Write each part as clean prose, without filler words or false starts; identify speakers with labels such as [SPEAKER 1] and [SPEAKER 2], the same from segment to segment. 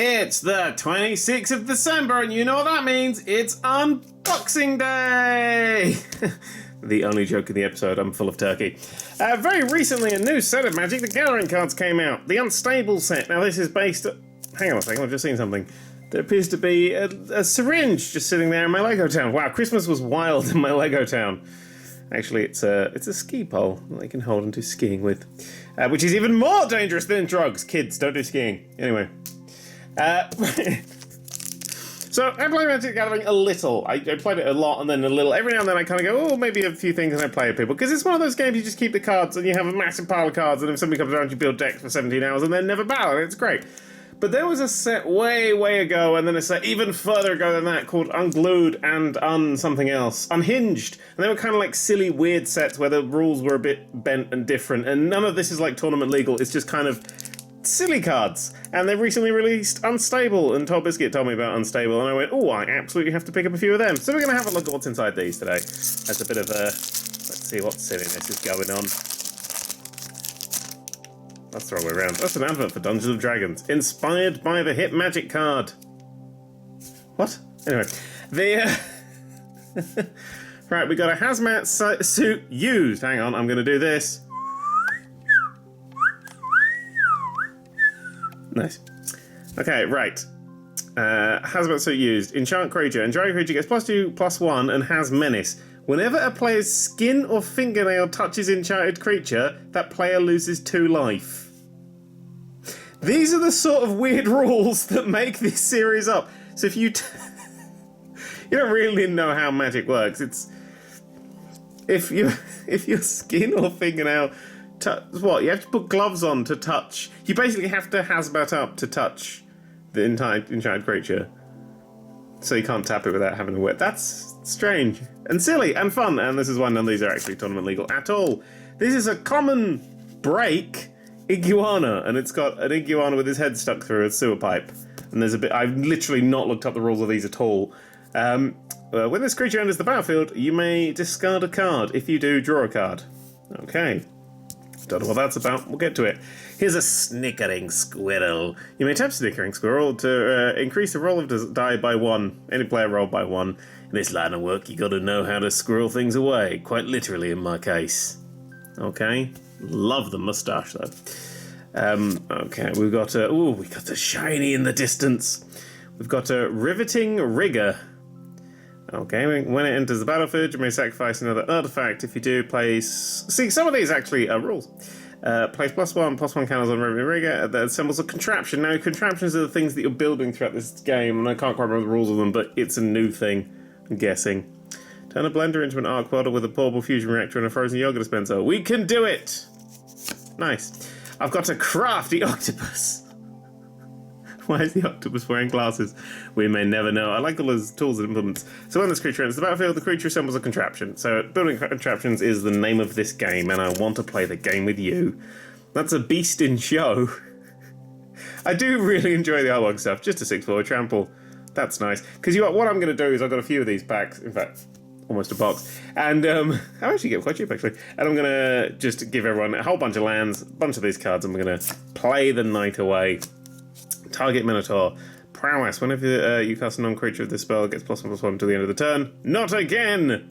[SPEAKER 1] It's the 26th of December, and you know what that means. It's Unboxing Day! The only joke in the episode, I'm full of turkey. Very recently, a new set of Magic the Gathering cards came out. The Unstable set. Now, this is based... Hang on a second, I've just seen something. There appears to be a syringe just sitting there in my Lego town. Wow, Christmas was wild in my Lego town. Actually, it's a ski pole that they can hold onto skiing with. Which is even more dangerous than drugs. Kids, don't do skiing. Anyway. So, I play Magic the Gathering a little. I played it a lot and then a little. Every now and then I kind of go, oh, maybe a few things and I play with people. Because it's one of those games you just keep the cards and you have a massive pile of cards and if somebody comes around you build decks for 17 hours and then never battle and it's great. But there was a set way ago and then a set even further ago than that called Unglued and something else. Unhinged. And they were kind of like silly, weird sets where the rules were a bit bent and different. And none of this is like tournament legal. It's just kind of silly cards. And they recently released Unstable, and Todd Biscuit told me about Unstable, and I went, oh, I absolutely have to pick up a few of them. So we're going to have a look at what's inside these today. That's a bit of a... Let's see what silliness is going on. That's the wrong way around. That's an advert for Dungeons & Dragons. Inspired by the hit Magic card. What? Anyway. Right, we got a hazmat suit used. Hang on, I'm going to do this. Nice. Okay, right. Hazmat suit used. Enchant creature. Enchant creature gets +2/+1 and has menace. Whenever a player's skin or fingernail touches enchanted creature, that player loses 2 life. These are the sort of weird rules that make this series up. So if you you don't really know how magic works. It's if your skin or fingernail what? You have to put gloves on to touch. You basically have to hazmat up to touch the enchanted creature. So you can't tap it without having to wear. That's strange and silly and fun. And this is why none of these are actually tournament legal at all. This is a common break iguana, and it's got an iguana with his head stuck through a sewer pipe. And there's a bit. I've literally not looked up the rules of these at all. When this creature enters the battlefield, you may discard a card. If you do, draw a card. Okay. Don't know what that's about. We'll get to it. Here's a snickering squirrel. You may tap snickering squirrel to increase the roll of die by 1. Any player roll by 1. In this line of work, you got to know how to squirrel things away. Quite literally, in my case. Okay. Love the mustache though. Okay, we've got a. Ooh, we got the shiny in the distance. We've got a riveting rigger. Okay, when it enters the battlefield, you may sacrifice another artifact. If you do, place... See, some of these actually are rules. Place +1/+1 counters on Riveting Rigger that assembles a contraption. Now, contraptions are the things that you're building throughout this game, and I can't quite remember the rules of them, but it's a new thing, I'm guessing. Turn a blender into an arc welder with a portable fusion reactor and a frozen yogurt dispenser. We can do it! Nice. I've got a crafty octopus. Why is the octopus wearing glasses? We may never know. I like all those tools and implements. So when this creature enters the battlefield, the creature assembles a contraption. So building contraptions is the name of this game, and I want to play the game with you. That's a beast in show. I do really enjoy the artwork stuff. Just a 6/4 trample. That's nice. Because what I'm going to do is I've got a few of these packs. In fact, almost a box. And I actually get quite cheap, actually. And I'm going to just give everyone a whole bunch of lands, a bunch of these cards, and we're going to play the night away. Target Minotaur. Prowess. Whenever you cast a non-creature of this spell, it gets +1/+1 until the end of the turn. Not again!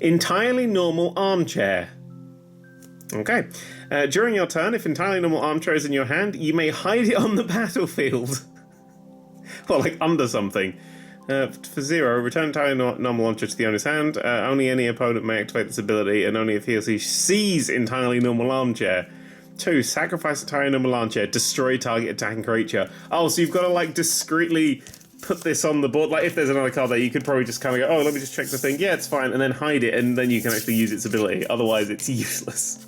[SPEAKER 1] Entirely normal armchair. Okay. During your turn, if entirely normal armchair is in your hand, you may hide it on the battlefield. Well, like under something. For 0, return entirely normal armchair to the owner's hand. Only any opponent may activate this ability, and only if he or she sees entirely normal armchair. 2, sacrifice entirely normal armchair, destroy target attacking creature. Oh, so you've got to like discreetly put this on the board. Like if there's another card there, you could probably just kind of go, oh, let me just check the thing. Yeah, it's fine, and then hide it, and then you can actually use its ability. Otherwise, it's useless.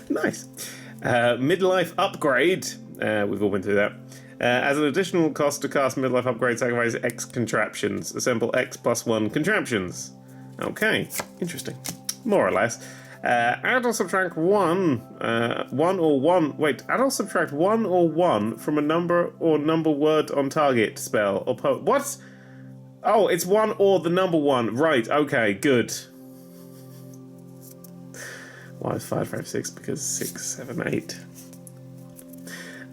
[SPEAKER 1] Nice. Midlife upgrade. We've all been through that. As an additional cost to cast midlife upgrade, sacrifice X contraptions. Assemble X +1 contraptions. Okay, interesting. More or less. Add or subtract 1. Add or subtract 1 or 1 from a number or number word on target spell or what? Oh, it's 1 or the number 1. Right, okay, good. Why is 5, 5, 6? Because 6, 7, 8.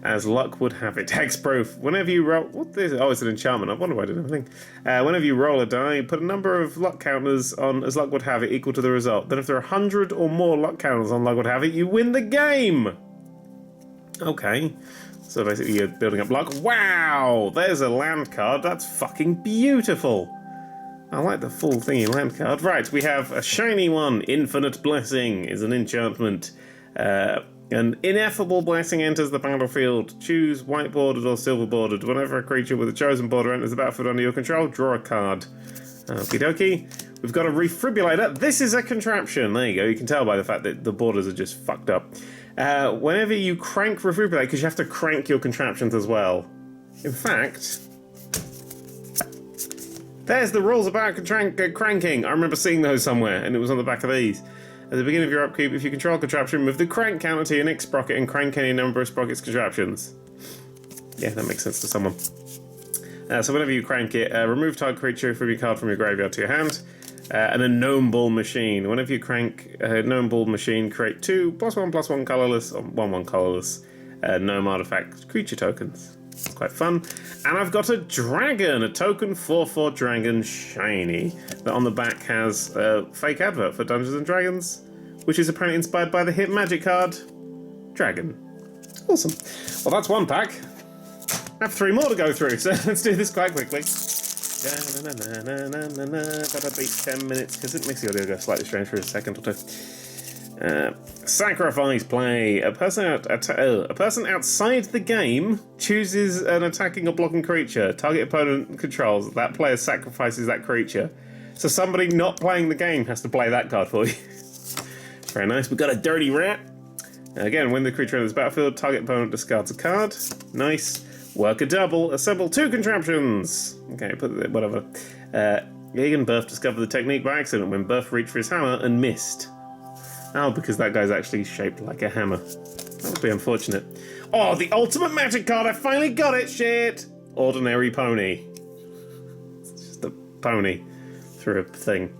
[SPEAKER 1] as luck would have it. Hexproof. Whenever you roll... What is it? Oh, it's an enchantment. I wonder why I didn't have anything. Whenever you roll a die, put a number of luck counters on as luck would have it equal to the result. Then if there are 100 or more luck counters on luck would have it, you win the game! Okay. So basically you're building up luck. Wow! There's a land card. That's fucking beautiful. I like the full thingy land card. Right, we have a shiny one. Infinite Blessing is an enchantment. An ineffable blessing enters the battlefield. Choose white bordered or silver bordered. Whenever a creature with a chosen border enters the battlefield under your control, draw a card. Okie dokie. We've got a refibrillator. This is a contraption. There you go. You can tell by the fact that the borders are just fucked up. Whenever you crank refibrillate, because you have to crank your contraptions as well. In fact, there's the rules about cranking. I remember seeing those somewhere, and it was on the back of these. At the beginning of your upkeep, if you control a contraption, move the crank counter to your next sprocket and crank any number of sprockets contraptions. Yeah, that makes sense to someone. So whenever you crank it, remove target creature from your card from your graveyard to your hand. And a gnome ball machine. Whenever you crank a gnome ball machine, create 2 +1/+1 colorless or 1/1 colorless gnome artifact creature tokens. It's quite fun. And I've got a dragon, a token 4/4 dragon shiny that on the back has a fake advert for Dungeons and Dragons, which is apparently inspired by the hit magic card Dragon. Awesome. Well, that's one pack. I have 3 more to go through, so let's do this quite quickly. Gotta beat 10 minutes because it makes the audio go slightly strange for a second or two. Sacrifice play. A person outside the game chooses an attacking or blocking creature. Target opponent controls. That player sacrifices that creature. So somebody not playing the game has to play that card for you. Very nice. We've got a dirty rat. Again, when the creature enters the battlefield, target opponent discards a card. Nice. Work a double. Assemble 2 contraptions. Okay, put it whatever. Egan Burf discovered the technique by accident when Burf reached for his hammer and missed. Oh, because that guy's actually shaped like a hammer. That would be unfortunate. Oh, the ultimate magic card! I finally got it! Shit! Ordinary pony. It's just a pony through a thing.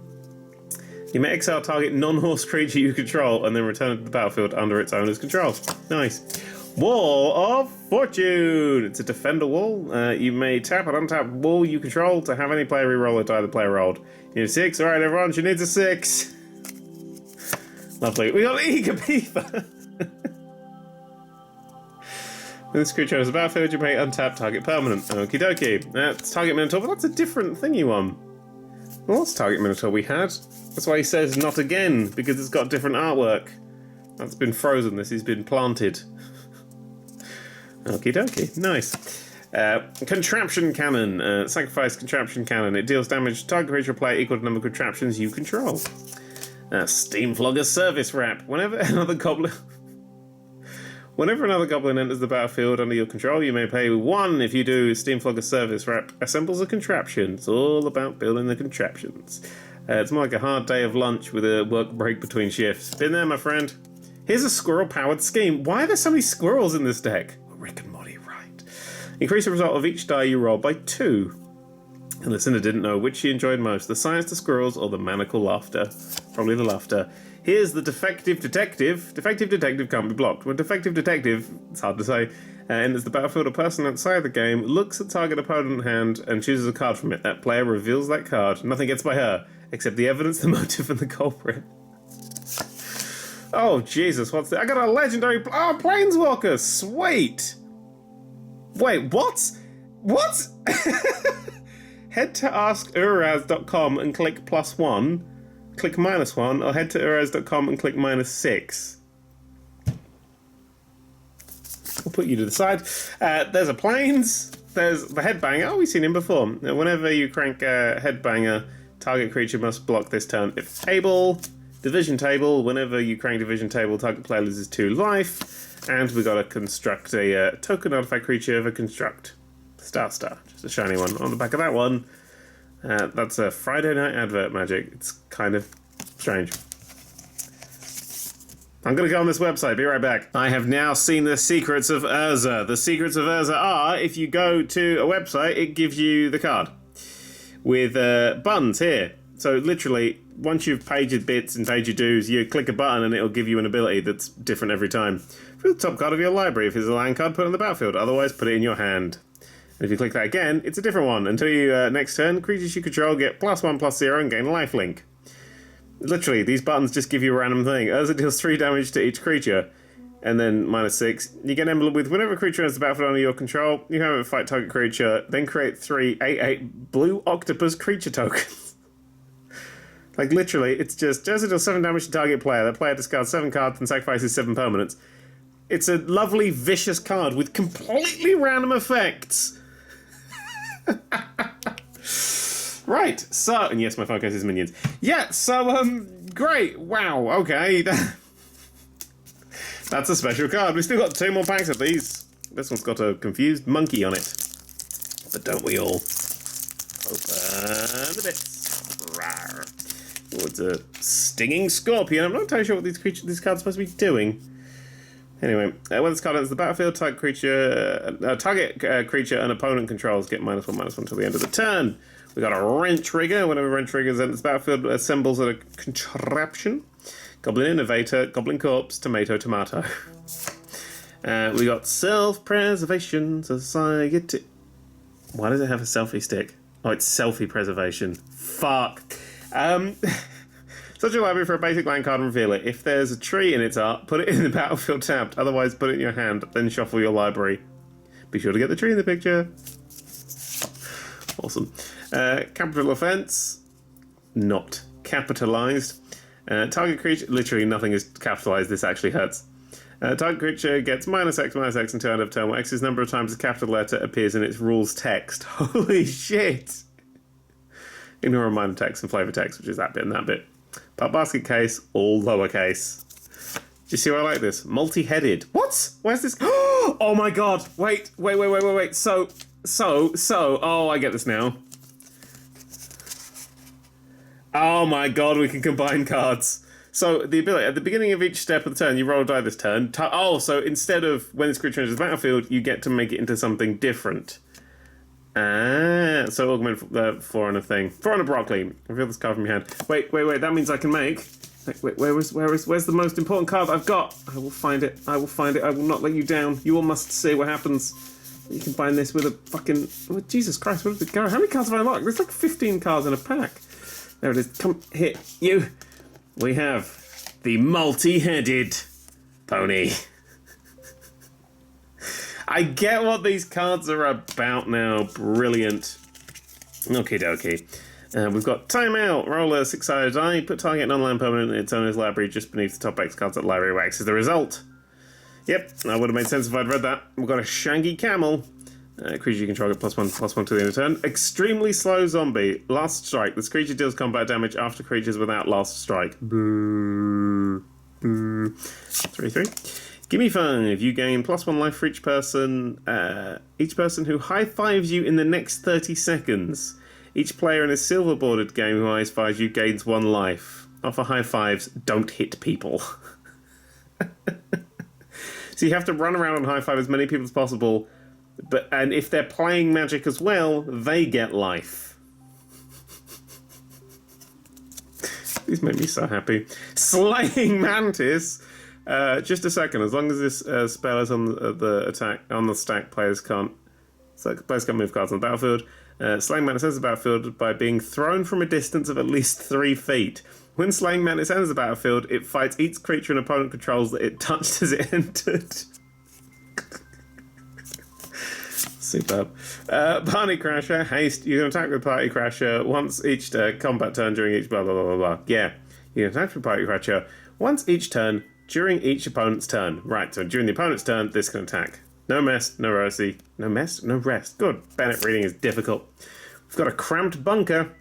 [SPEAKER 1] You may exile target non-horse creature you control and then return it to the battlefield under its owner's control. Nice. Wall of Fortune! It's a defender wall. You may tap and untap wall you control to have any player reroll a die the player rolled. You need a 6? Alright everyone, she needs a 6! Lovely. We got Eager Beaver! When this creature has a battlefield, you may untap target permanent. Okie dokie. That's target Minotaur, but that's a different thingy one. Well, what's target Minotaur we had? That's why he says not again, because it's got different artwork. That's been frozen, this has been planted. Okie dokie, nice. Contraption Cannon. Sacrifice Contraption Cannon. It deals damage to target creature or player equal to the number of contraptions you control. Steamflogger Service Wrap. Whenever another goblin enters the battlefield under your control, you may pay 1. If you do, Steamflogger Service Wrap assembles a contraption. It's all about building the contraptions. It's more like a hard day of lunch with a work break between shifts. Been there, my friend. Here's a squirrel-powered scheme. Why are there so many squirrels in this deck? Rick and Morty, right. Increase the result of each die you roll by 2. And the listener didn't know which she enjoyed most, the science to squirrels or the maniacal laughter. Probably the laughter. Here's the Defective Detective. Defective Detective can't be blocked. When Defective Detective, it's hard to say, enters the battlefield, a person outside the game looks at target opponent hand and chooses a card from it. That player reveals that card. Nothing gets by her, except the evidence, the motive, and the culprit. Oh, Jesus, what's that? I got a legendary... Oh, Planeswalker! Sweet! Wait, what? What? Head to askuraz.com and click +1, click -1, or head to uraz.com and click -6. We'll put you to the side. There's a Plains. There's the Headbanger. Oh, we've seen him before. Whenever you crank a Headbanger, target creature must block this turn if able. Division Table. Whenever you crank Division Table, target player loses 2 life. And we got to construct a token artifact creature of a construct. Star. Just a shiny one. On the back of that one, that's a Friday night advert magic. It's kind of strange. I'm going to go on this website. Be right back. I have now seen the secrets of Urza. The secrets of Urza are, if you go to a website, it gives you the card with buttons here. So literally, once you've paid your bits and paid your dues, you click a button and it'll give you an ability that's different every time. For the top card of your library, if it's a land card, put it on the battlefield. Otherwise, put it in your hand. And if you click that again, it's a different one. Until you next turn, creatures you control get +1/+0 and gain lifelink. Literally, these buttons just give you a random thing. Urza deals 3 damage to each creature, and then -6. You get an emblem with whenever a creature enters the battlefield under your control, you have it fight target creature, then create 3 8/8 blue octopus creature tokens. Like, literally, it's just Urza deals 7 damage to target player. That player discards 7 cards and sacrifices 7 permanents. It's a lovely, vicious card with completely random effects. Right, so, and yes, my focus is minions. Yeah, so, great, wow, okay. That's a special card. We've still got 2 more packs of these. This one's got a confused monkey on it. But don't we all? Open the bits. Rawr. Oh, it's a stinging scorpion. I'm not entirely sure what these cards are supposed to be doing. Anyway, when this card enters the battlefield, target creature an opponent controls get -1/-1 until the end of the turn. We got a wrench rigger. Whenever wrench riggers enters the battlefield, assembles a contraption. Goblin Innovator, Goblin Corpse, Tomato. We got Self-Preservation Society. Why does it have a selfie stick? Oh, it's selfie preservation. Fuck. Such a library for a basic land card and reveal it. If there's a tree in its art, put it in the battlefield tapped. Otherwise, put it in your hand, then shuffle your library. Be sure to get the tree in the picture. Awesome. Capital offense. Not capitalized. Target creature. Literally nothing is capitalized. This actually hurts. Target creature gets -X until end of turn, where X's number of times the capital letter appears in its rules text. Holy shit! Ignore minor text and flavor text, which is that bit and that bit. Part basket case, all lowercase. Do you see why I like this? Multi-headed. What? Where's this? Oh my god! Wait. So. Oh, I get this now. Oh my god, we can combine cards. So the ability at the beginning of each step of the turn, you roll a die this turn. So instead of when this creature enters the battlefield, you get to make it into something different. So augment 4 on a thing. 4 on a broccoli. Reveal this card from your hand. Wait. That means I can make. Where's the most important card I've got? I will find it. I will not let you down. You all must see what happens. You can bind this with a fucking. Oh, Jesus Christ! Where did it go? How many cards have I unlocked? There's like 15 cards in a pack. There it is. Come here, you. We have the multi-headed pony. I get what these cards are about now. Brilliant. Okie dokie. We've got timeout. Roll a 6-sided die. Put target non-land permanent in its owner's library just beneath the top X cards at library where X is the result. Yep, that would have made sense if I'd read that. We've got a shaggy camel. Creature you control get +1/+1 to the end of turn. Extremely slow zombie. Last strike. This creature deals combat damage after creatures without last strike. Boo. 3/3. Give me 5. You gain +1 life for each person. Each person who high-fives you in the next 30 seconds. Each player in a silver bordered game who high-fives you gains 1 life. Offer high fives. Don't hit people. So you have to run around and high-five as many people as possible. And if they're playing Magic as well, they get life. These make me so happy. Slaying Mantis. Just a second. As long as this spell is on the attack on the stack, players can't move cards on the battlefield. Slaying Mantis enters the battlefield by being thrown from a distance of at least 3 feet. When Slaying Mantis enters the battlefield, it fights each creature an opponent controls that it touched as it entered. Superb. Party Crasher, haste. You can attack with Party Crasher once each combat turn during each blah blah blah blah blah. Yeah, you can attack with Party Crasher once each turn during each opponent's turn. Right, so during the opponent's turn, this can attack. No mess, no mercy. No mess, no rest. Good. Bennett reading is difficult. We've got a cramped bunker.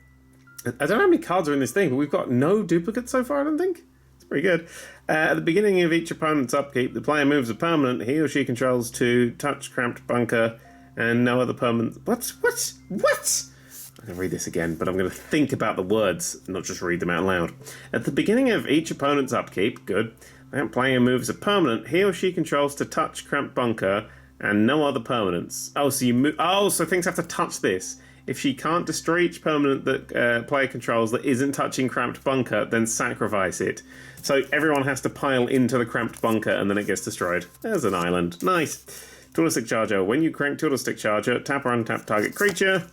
[SPEAKER 1] I don't know how many cards are in this thing, but we've got no duplicates so far, I don't think. It's pretty good. At the beginning of each opponent's upkeep, the player moves a permanent he or she controls to touch cramped bunker and no other permanent. What? I'm going to read this again, but I'm going to think about the words, not just read them out loud. At the beginning of each opponent's upkeep, good, that player moves a permanent he or she controls to touch cramped bunker and no other permanents. Oh, so you move. Oh, so things have to touch this. If she can't destroy each permanent that player controls that isn't touching Cramped Bunker, then sacrifice it. So everyone has to pile into the Cramped Bunker and then it gets destroyed. There's an island. Nice. Dualistic Charger. When you crank Dualistic Charger, tap or untap target creature.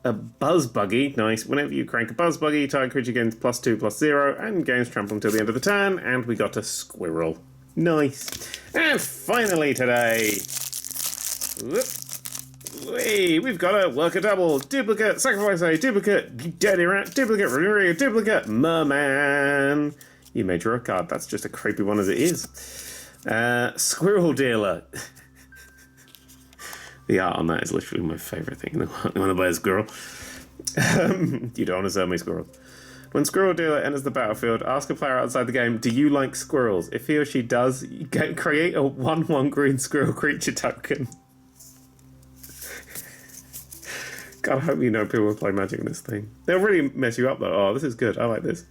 [SPEAKER 1] A Buzz Buggy. Nice. Whenever you crank a Buzz Buggy, target creature gains +2/+0 and gains trample until the end of the turn. And we got a Squirrel. Nice. And finally today... we've got a Worker Double, Duplicate, Sacrifice a Duplicate, Dirty Rat, Duplicate, Duplicate, Merman. You may draw a card. That's just a creepy one as it is. Squirrel Dealer. The art on that is literally my favourite thing. I want to buy a squirrel. You don't want to sell me squirrel. When Squirrel Dealer enters the battlefield, ask a player outside the game, do you like squirrels? If he or she does, you create a 1/1 green squirrel creature token. God, I hope you know people will play Magic in this thing. They'll really mess you up though. Oh, this is good. I like this.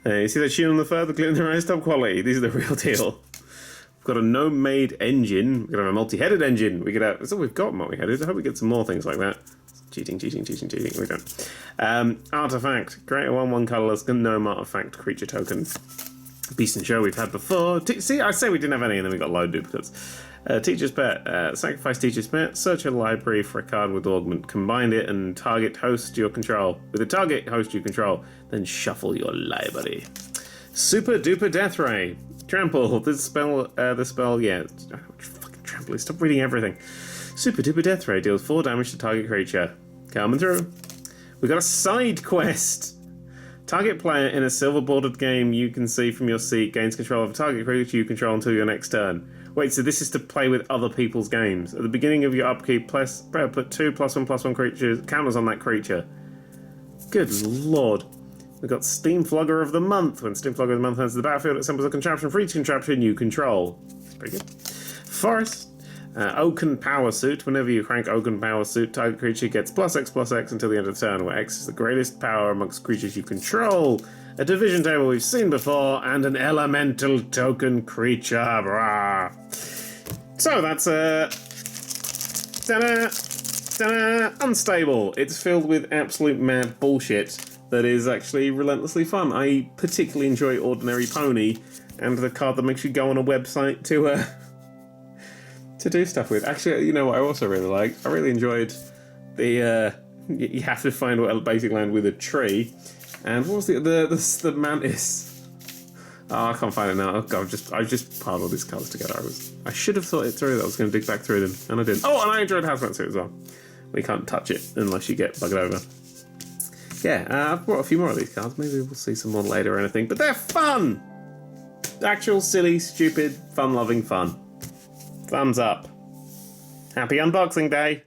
[SPEAKER 1] You see that sheen on the fur, the glint in the eyes, top quality. These are the real deal. We've got a gnome-made engine. We could have a multi-headed engine. We could have... That's all we've got, multi-headed. I hope we get some more things like that. Cheating. We don't. Artifact. Create a 1/1 colourless gnome artifact creature token. Beast and Show we've had before. See, I say we didn't have any and then we got load duplicates. Teacher's Pet. Sacrifice Teacher's Pet. Search a library for a card with augment. Combine it and target host you control. With a target host you control, then shuffle your library. Super Duper Death Ray. Trample. This spell, yeah. Fucking trample. Stop reading everything. Super Duper Death Ray deals 4 damage to target creature. Coming through. We got a side quest. Target player in a silver bordered game you can see from your seat gains control of a target creature you control until your next turn. Wait, so this is to play with other people's games. At the beginning of your upkeep, put 2 +1/+1 creatures counters on that creature. Good lord. We've got Steam Flogger of the Month. When Steam Flogger of the Month enters the battlefield, it assembles a contraption for each contraption you control. That's pretty good. Forest. Oaken Power Suit. Whenever you crank Oaken Power Suit, target creature gets +X/+X until the end of the turn, where X is the greatest power amongst creatures you control. A division table we've seen before, and an elemental token creature. Brah. So that's Unstable. It's filled with absolute mad bullshit that is actually relentlessly fun. I particularly enjoy Ordinary Pony and the card that makes you go on a website to do stuff with. Actually, you know what I also really like? I really enjoyed the you have to find a basic land with a tree. And what was the mantis? Oh, I can't find it now. Oh, God, I just piled all these cards together. I should have thought it through. I was going to dig back through them, and I didn't. Oh, and I enjoyed Houseboat Suit as well. We can't touch it unless you get buggered over. Yeah, I've brought a few more of these cards. Maybe we'll see some more later or anything. But they're fun! Actual, silly, stupid, fun-loving fun. Thumbs up. Happy Unboxing Day!